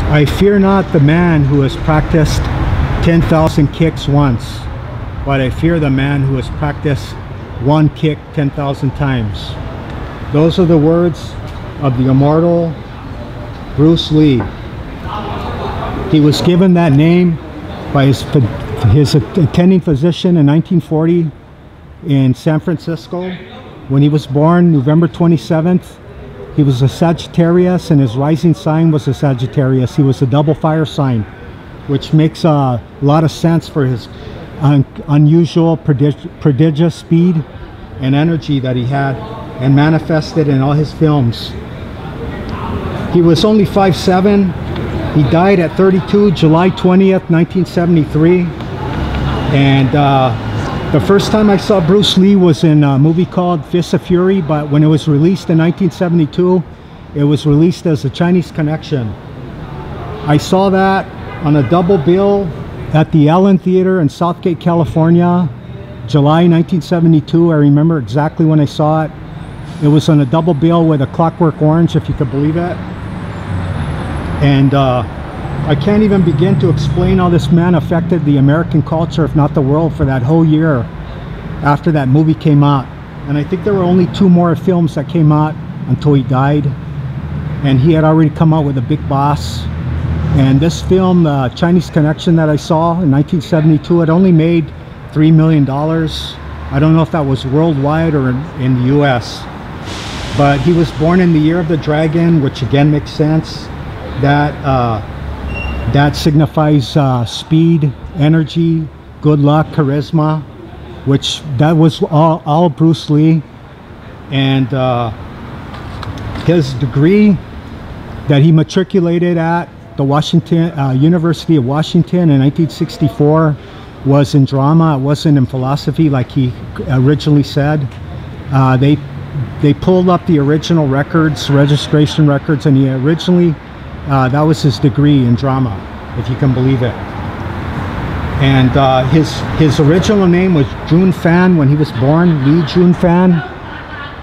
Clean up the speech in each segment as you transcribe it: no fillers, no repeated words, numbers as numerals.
I fear not the man who has practiced 10,000 kicks once, but I fear the man who has practiced one kick 10,000 times. Those are the words of the immortal Bruce Lee. He was given that name by his attending physician in 1940 in San Francisco. When he was born, November 27th, he was a Sagittarius, and his rising sign was a Sagittarius. He was a double fire sign, which makes a lot of sense for his unusual, prodigious speed and energy that he had and manifested in all his films. He was only 5'7". He died at 32, July 20th, 1973. And the first time I saw Bruce Lee was in a movie called Fists of Fury, but when it was released in 1972, it was released as a Chinese Connection. I saw that on a double bill at the Allen Theater in Southgate, California, July 1972. I remember exactly when I saw it. It was on a double bill with A Clockwork Orange, if you could believe it. And I can't even begin to explain how this man affected the American culture, if not the world, for that whole year after that movie came out. And I think there were only 2 more films that came out until he died. And he had already come out with A Big Boss. And this film, the Chinese Connection that I saw in 1972, it only made $3 million. I don't know if that was worldwide or in the US. But he was born in the year of the dragon, which again makes sense. That signifies speed, energy, good luck, charisma, which that was all Bruce Lee. And his degree that he matriculated at the University of Washington in 1964 was in drama. It wasn't in philosophy like he originally said. They pulled up the original records, registration records, and he originally that was his degree in drama, if you can believe it. And his original name was Jun Fan when he was born, Li Jun Fan.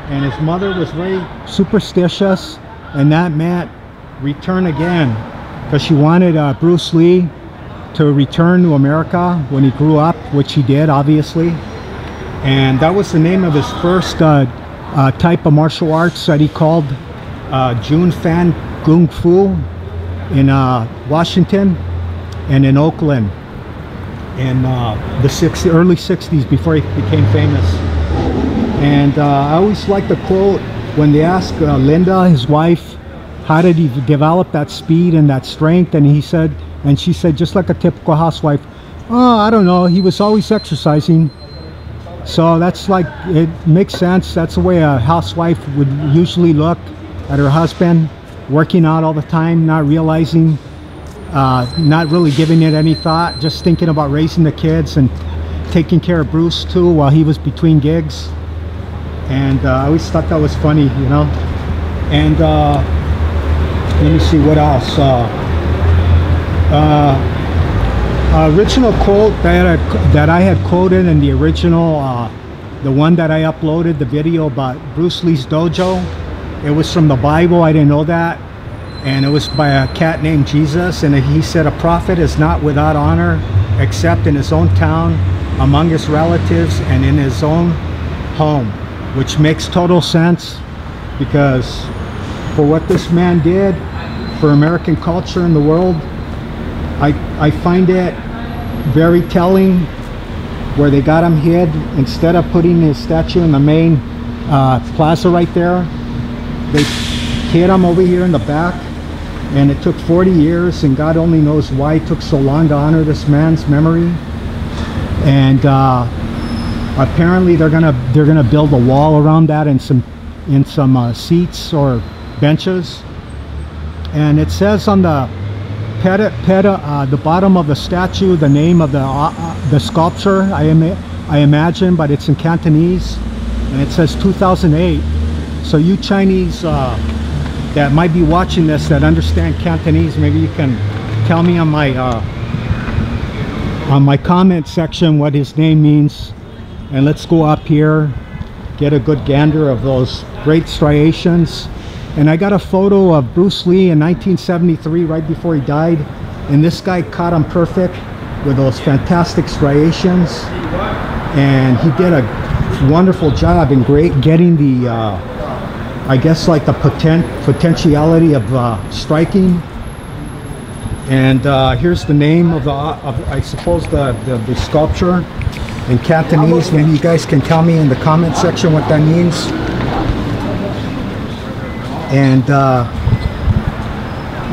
And his mother was very superstitious, and that meant return again, because she wanted Bruce Lee to return to America when he grew up, which he did, obviously. And that was the name of his first type of martial arts that he called Jun Fan Kung Fu in Washington and in Oakland in the early 60s, before he became famous. And I always like the quote when they asked Linda, his wife, how did he develop that speed and that strength, and she said, just like a typical housewife, oh, I don't know, he was always exercising. So that's like, it makes sense. That's the way a housewife would usually look at her husband, working out all the time, not realizing, not really giving it any thought, just thinking about raising the kids and taking care of Bruce too while he was between gigs. And I always thought that was funny, you know. And let me see what else. Original quote that I had quoted in the original, the one that I uploaded, the video about Bruce Lee's dojo. It was from the Bible. I didn't know that. And it was by a cat named Jesus. And he said, a prophet is not without honor except in his own town, among his relatives, and in his own home. Which makes total sense, because for what this man did for American culture and the world, I find it very telling where they got him hid. Instead of putting his statue in the main plaza right there, they hid him over here in the back. And it took 40 years, and God only knows why it took so long to honor this man's memory. And apparently they're gonna build a wall around that and some seats or benches. And it says on the the bottom of the statue the name of the sculpture, I imagine, but it's in Cantonese, and it says 2008. So you Chinese that might be watching this that understand Cantonese, maybe you can tell me on my comment section what his name means. And let's go up here, get a good gander of those great striations. And I got a photo of Bruce Lee in 1973, right before he died. And this guy caught him perfect with those fantastic striations. And he did a wonderful job in getting the, I guess, like the potentiality of striking. And here's the name of I suppose the sculpture in Cantonese. Maybe you guys can tell me in the comment section what that means. And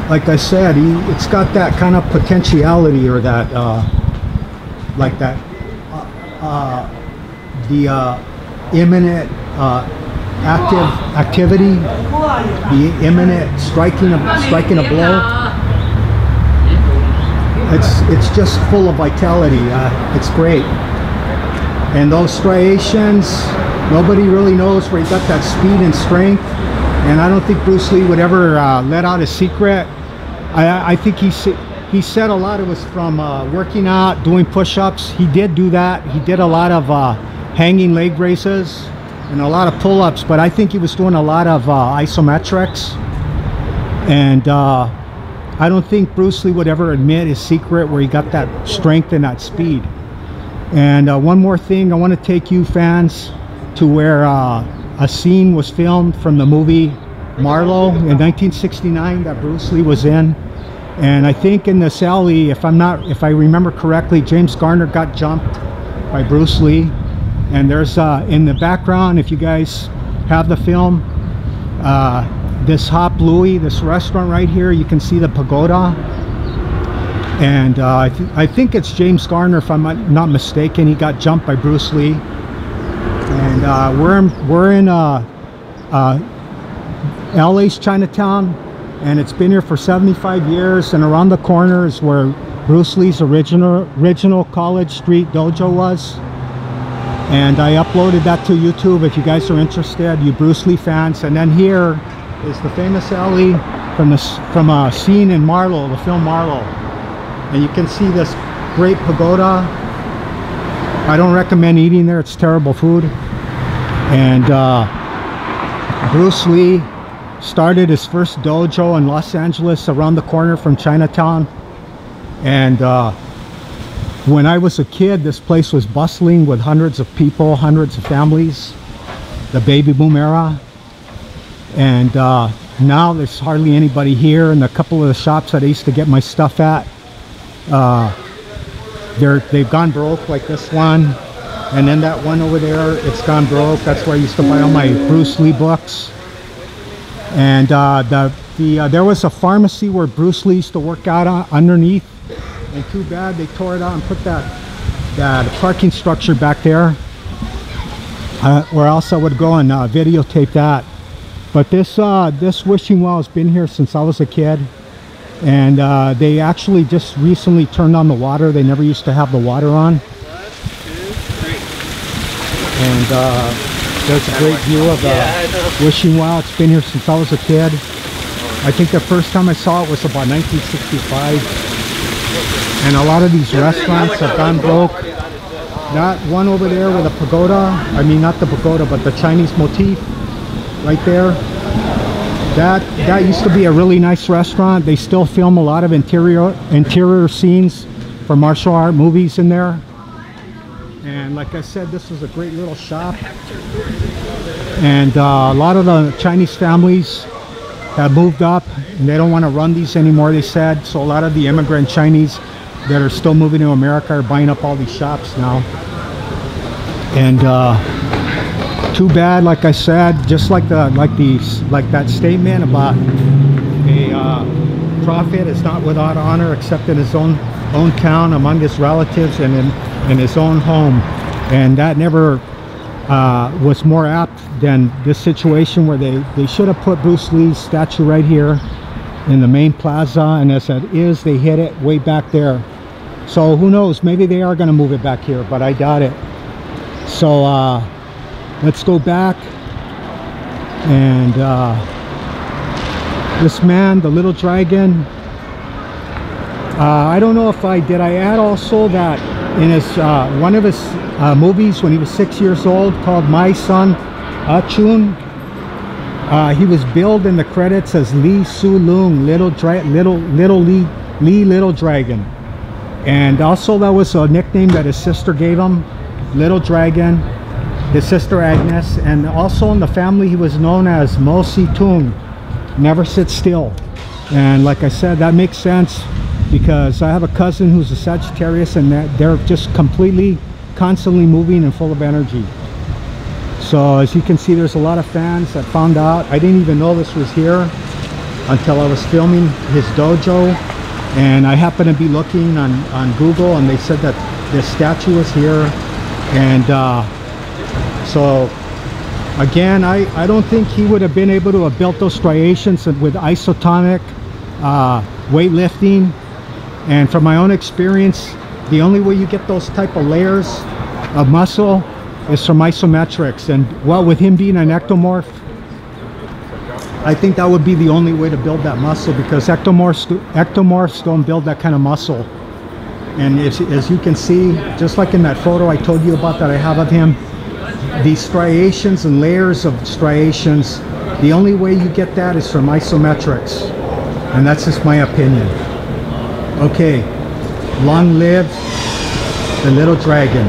like I said, it's got that kind of potentiality, or that like that the imminent activity, the imminent striking a blow. It's just full of vitality. It's great. And those striations, nobody really knows where he got that speed and strength. And I don't think Bruce Lee would ever let out his secret. I think he said a lot of it was from working out, doing push-ups. He did do that. He did a lot of hanging leg raises and a lot of pull-ups, but I think he was doing a lot of isometrics. And I don't think Bruce Lee would ever admit his secret where he got that strength and that speed. And one more thing, I want to take you fans to where a scene was filmed from the movie Marlowe in 1969 that Bruce Lee was in. And I think in this alley, if I remember correctly, James Garner got jumped by Bruce Lee. And there's in the background, if you guys have the film, this Hop Louie, this restaurant right here, you can see the pagoda. And I think it's James Garner, if I'm not mistaken. He got jumped by Bruce Lee. And we're in LA's Chinatown, and it's been here for 75 years. And around the corner is where Bruce Lee's original College Street dojo was. And I uploaded that to YouTube if you guys are interested, you Bruce Lee fans. And then here is the famous alley from a scene in Marlowe, the film Marlowe. And you can see this great pagoda. I don't recommend eating there, it's terrible food. And Bruce Lee started his first dojo in Los Angeles around the corner from Chinatown. And when I was a kid, this place was bustling with hundreds of people, hundreds of families, the baby boom era. And now there's hardly anybody here. And a couple of the shops that I used to get my stuff at, they've gone broke, like this one. And then that one over there, it's gone broke. That's where I used to buy all my Bruce Lee books. And there was a pharmacy where Bruce Lee used to work out underneath. And too bad they tore it out and put that parking structure back there. Or else I would go and videotape that. But this wishing well has been here since I was a kid. And they actually just recently turned on the water. They never used to have the water on. 1, 2, 3. And there's a great view of the wishing well. It's been here since I was a kid. I think the first time I saw it was about 1965. And a lot of these restaurants have gone broke. That one over there with a pagoda, I mean not the pagoda, but the Chinese motif right there. That used to be a really nice restaurant. They still film a lot of interior scenes for martial art movies in there. And like I said, this is a great little shop. And a lot of the Chinese families have moved up and they don't want to run these anymore, they said. So a lot of the immigrant Chinese that are still moving to America are buying up all these shops now. And too bad, like I said, just like that statement about a prophet is not without honor except in his own town, among his relatives, and in his own home. And that never was more apt than this situation where they should have put Bruce Lee's statue right here in the main plaza, and as it is, they hid it way back there. So who knows, maybe they are going to move it back here, but I doubt it. So let's go back. And this man, the little dragon, I don't know if I add also that in his one of his movies when he was 6 years old, called My Son Achun, He was billed in the credits as Lee Su Lung, Little Dragon. And also that was a nickname that his sister gave him, Little Dragon, his sister Agnes. And also in the family he was known as Mo Si Tung, never sit still. And like I said, that makes sense because I have a cousin who's a Sagittarius, and they're just completely, constantly moving and full of energy. So as you can see, there's a lot of fans that found out. I didn't even know this was here until I was filming his dojo, and I happened to be looking on Google, and they said that this statue was here. And so again, I don't think he would have been able to have built those striations with isotonic weightlifting. And from my own experience, the only way you get those type of layers of muscle is from isometrics. And well, with him being an ectomorph, I think that would be the only way to build that muscle, because ectomorphs don't build that kind of muscle. And as you can see, just like in that photo I told you about that I have of him, these striations and layers of striations, the only way you get that is from isometrics. And that's just my opinion. Okay, long live the Little Dragon.